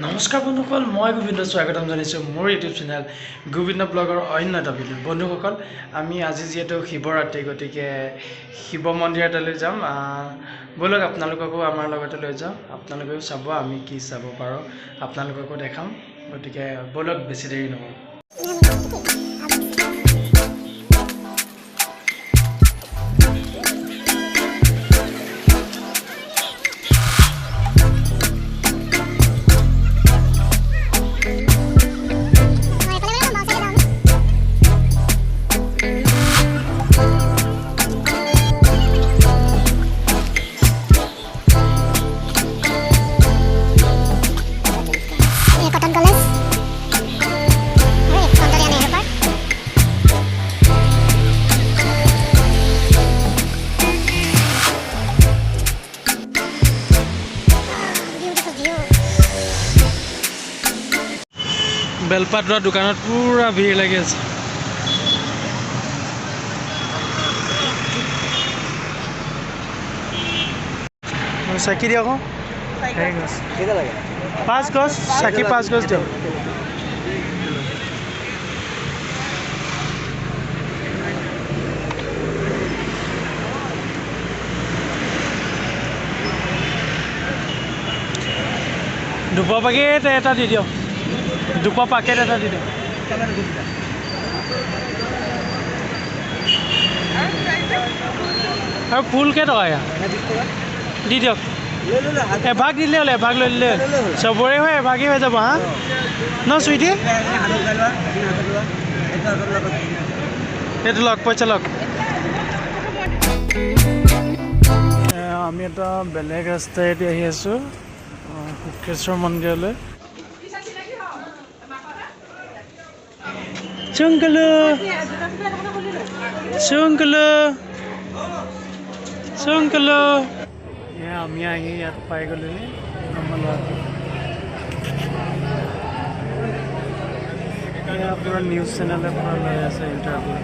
নমস্কাৰ বন্ধুসকল, মই গোবিন্দ স্বাগতম জনাইছোঁ মোৰ ইউটিউব চেনেল গোবিন্দ ব্লগৰ অন্য এটা ভিডিঅ'। বন্ধুসকল, আমি আজি যিহেতু শিৱৰাত্ৰি, গতিকে শিৱ মন্দিৰ এটালৈ যাম। ব'লক আপোনালোককো আমাৰ লগতে লৈ যাওঁ, আপোনালোকেও চাব আমি কি চাব পাৰোঁ, আপোনালোককো দেখাম। গতিকে ব'লক, বেছি দেৰি নকৰোঁ। বেলপাতৰ দোকানত পুৰা ভিৰ লাগি আছে। চাকি দিয়ক, 5 গছ চাকি, 5 গছ দিয়ক। ধূপৰ পেকেট এটা দি দিয়ক, ধূপৰ পেকেট এটা দি দিয়ক। আৰু ফুল কেইটকা দি দিয়ক। এভাগ দিলে হ'লে, এভাগ লৈ দিলে চবৰে হয়, এভাগেই হৈ যাব। হা ন চুইটি, এইটো লওক, পইচা লওক। আমি এটা বেলেগ ৰাস্তাইদি আহি আছোঁ শুক্লেশ্বৰ মন্দিৰলৈ। চুংকলু চুংকলু চুংকলু, আমি আহি ইয়াত পাই গ'লো। পুৰা নিউজ চেনেলে পুৰা লৈ আছে ইণ্টাৰভিউ।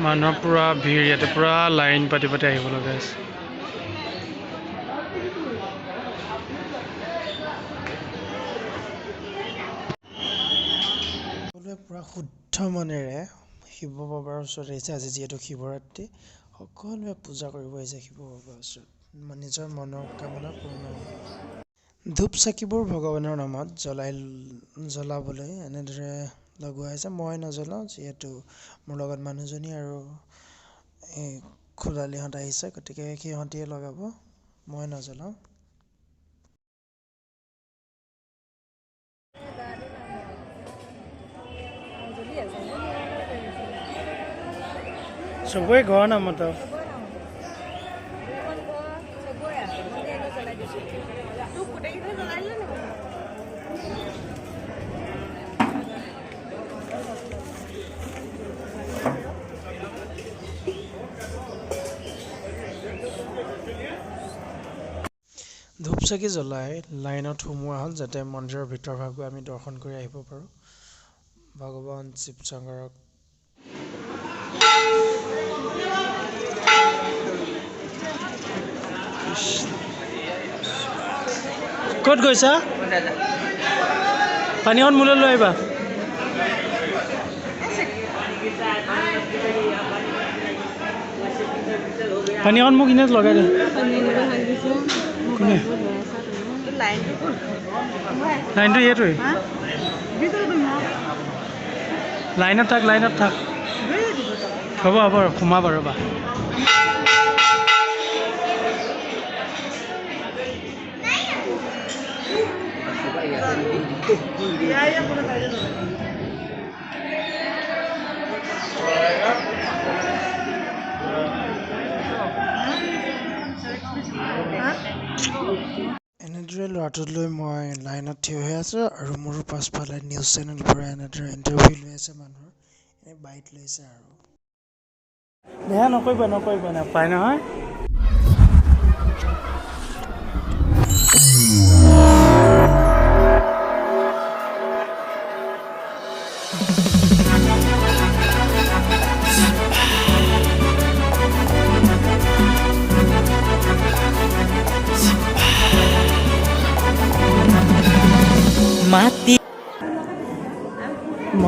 মানুহৰ পুৰা ভিৰ, ইয়াতে পুৰা লাইন পাতি পাতি আহিব লগা আছে। পুৰা শুদ্ধ মনেৰে শিৱ বাবাৰ ওচৰত আহিছে। আজি যিহেতু শিৱৰাত্ৰি, সকলোৱে পূজা কৰিব আহিছে শিৱ বাবাৰ ওচৰত, নিজৰ মনৰ কামনা পূৰ্ণ হ'ব। ধূপ চাকিবোৰ ভগৱানৰ নামত জ্বলাবলৈ এনেদৰে লগোৱা হৈছে। মই নজ্বলাওঁ, যিহেতু মোৰ লগত মানুহজনী আৰু এই খোলালিহঁত আহিছে, গতিকে সিহঁতিয়ে লগাব, মই নজ্বলাওঁ। চবৰে ঘৰৰ নামত ধূপ চাকি জ্বলাই লাইনত সোমোৱা হ'ল, যাতে মন্দিৰৰ ভিতৰ ভাগো আমি দৰ্শন কৰি আহিব পাৰোঁ। ভগৱান শিৱশংকৰক ক'ত গৈছা? পানীখন মোলৈ লৈ আহিবা। পানীখন মোক ইনে লগাই দে। কোনে লাইনটো? এইটোৱে লাইনত থাক, লাইনত থাক। হ'ব হ'ব, সোমাবা ৰ'বা। এনেদৰে ল'ৰাটোক লৈ মই লাইনত থিয় হৈ আছোঁ, আৰু মোৰ পাছফালে নিউজ চেনেলবোৰে এনেদৰে ইণ্টাৰভিউ লৈ আছে মানুহৰ, এনে বাইক লৈছে। আৰু বেয়া নকৰিবা, নাপায় নহয়।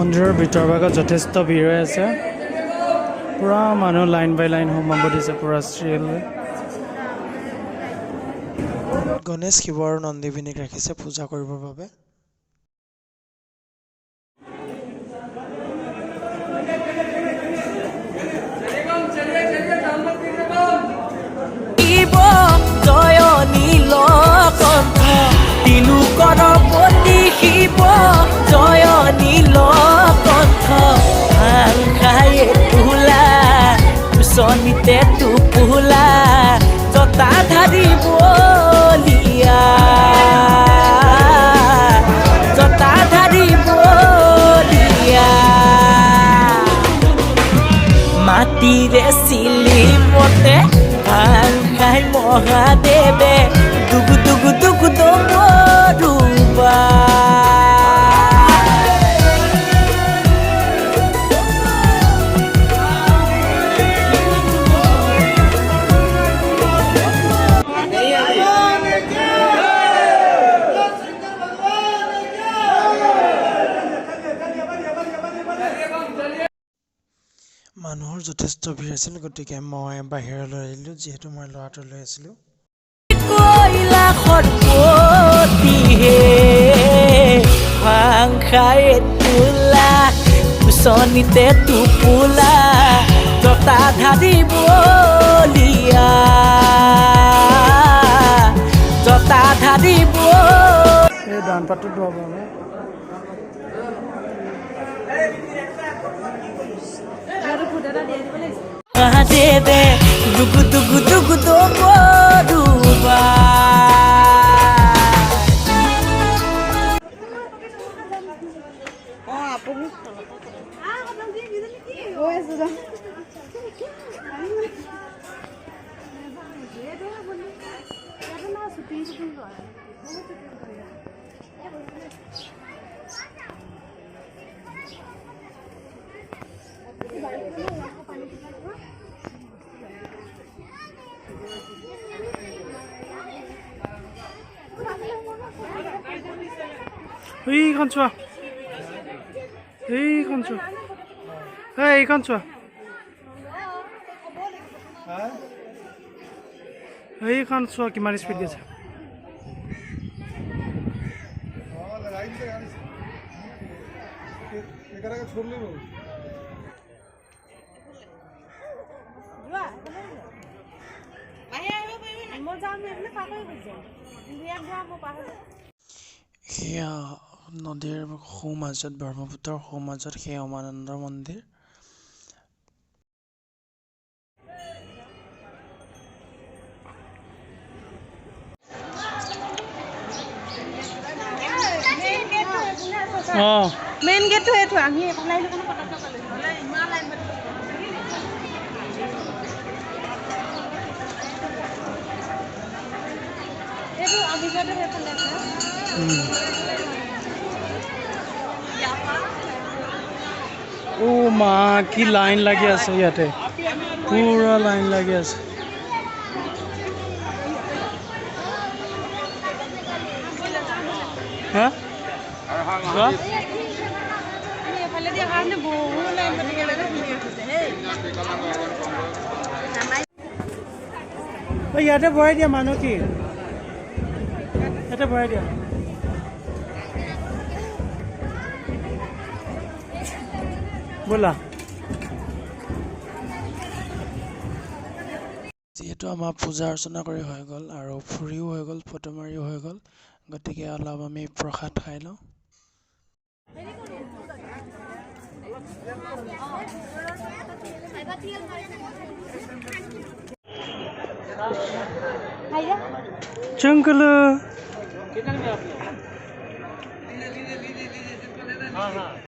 মন্দিৰৰ ভিতৰভাগত যথেষ্ট ভিৰ হৈ আছে পুৰা মানুহ লাইন বাই লাইন সোমাব দিছে পুৰা চিৰিয়েল গণেশ শিৱ আৰু নন্দীবিনীক ৰাখিছে পূজা কৰিবৰ বাবে জয় নীলকণ্ঠ তিলুকৰ পতি শিৱ জয় নীলকণ্ঠ ভাং খায়ে তোলা চনিতে টোপোলা জটাধাৰী বলিয়া জটাধাৰী বলিয়া মাটিৰে চিলিমতে ভাং খাই মহাদেৱে দুগু দুগু দুগু ডমৰুৱা মানুহৰ যথেষ্ট ভিৰ আছিল গতিকে মই বাহিৰলৈ আহিলোঁ যিহেতু মই ল'ৰাটো লৈ আছিলোঁ কৈলাশৰ পতিহে ভাং খাই তোলা চনিতে টোপোলা জটাধাৰী বলিয়া জটাধাৰী এই দান পাত্ৰ দোৱাব মহাদেৱে দুগু দুগু দুগু ডমৰুৱা এইখন চোৱা এইখন চোৱা এইখন চোৱা এইখন চোৱা কিমান স্পীড গৈছে সেয়া নদীৰ সোঁমাজত ব্ৰহ্মপুত্ৰৰ সোঁমাজত সেয়া উমানন্দ মন্দিৰ মেইন গেটটো এইটো আমি এপ্লাই লগানো পটককৈ পালোঁ নহ'লে ইমান লাইন পাতিব এইটো অভিজ্ঞতা সেইফালে আছে অ' মা কি লাইন লাগি আছে ইয়াতে পুৰা লাইন লাগি আছে হা এইফালে দিয়া কাৰণে বহুত লাইন পাতিব লাগে ইয়াতে ভৰাই দিয়া মানুহ কি ইয়াতে ভৰাই দিয়া ব'লা যিহেতু আমাৰ পূজা অৰ্চনা কৰি হৈ গ'ল আৰু ফুৰিও হৈ গ'ল ফটো মাৰিও হৈ গ'ল গতিকে অলপ আমি প্ৰসাদ খাই লওঁ Jungle